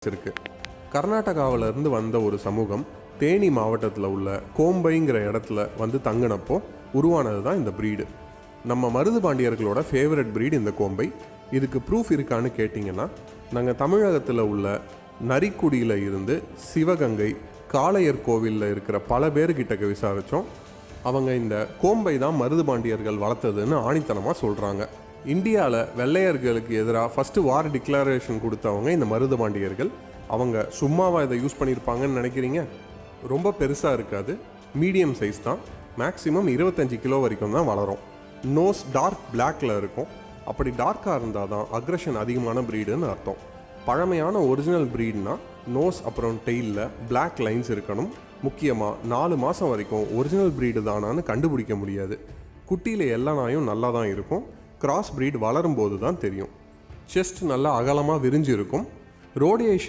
இருக்கு. கர்நாடகாவிலிருந்து வந்த ஒரு சமூகம் தேனி மாவட்டத்தில் உள்ள கோம்பைங்கிற இடத்துல வந்து தங்கினப்போ உருவானது தான் இந்த ப்ரீடு. நம்ம மருது பாண்டியர்களோட ஃபேவரட் ப்ரீடு இந்த கோம்பை. இதுக்கு ப்ரூஃப் இருக்கான்னு கேட்டிங்கன்னா, நாங்கள் தமிழகத்தில் உள்ள நரிக்குடியில் இருந்து சிவகங்கை காளையர் கோவிலில் இருக்கிற பல பேர்கிட்ட விசாரித்தோம். அவங்க இந்த கோம்பை தான் மருது பாண்டியர்கள் வளர்த்ததுன்னு ஆணித்தனமாக சொல்கிறாங்க. இந்தியாவில் வெள்ளையர்களுக்கு எதிராக ஃபஸ்ட்டு வார் டிக்ளரேஷன் கொடுத்தவங்க இந்த மருது பாண்டியர்கள். அவங்க சும்மாவா இதை யூஸ் பண்ணியிருப்பாங்கன்னு நினைக்கிறீங்க? ரொம்ப பெருசாக இருக்காது, மீடியம் சைஸ் தான். மேக்ஸிமம் 25 கிலோ வரைக்கும் தான் வளரும். நோஸ் டார்க் பிளாக்ல இருக்கும். அப்படி டார்க்காக இருந்தால் தான் அக்ரஷன் அதிகமான ப்ரீடுன்னு அர்த்தம். பழமையான ஒரிஜினல் ப்ரீட்னா நோஸ் அப்புறம் டெயிலில் பிளாக் லைன்ஸ் இருக்கணும். முக்கியமாக 4 மாதம் வரைக்கும் ஒரிஜினல் ப்ரீடு தானான்னு கண்டுபிடிக்க முடியாது. குட்டியில் எல்லா நாயும் நல்லா தான் இருக்கும். கிராஸ் ப்ரீட் வளரும்போது தான் தெரியும். செஸ்ட் நல்லா அகலமாக விரிஞ்சு இருக்கும். ரோடியேஷன்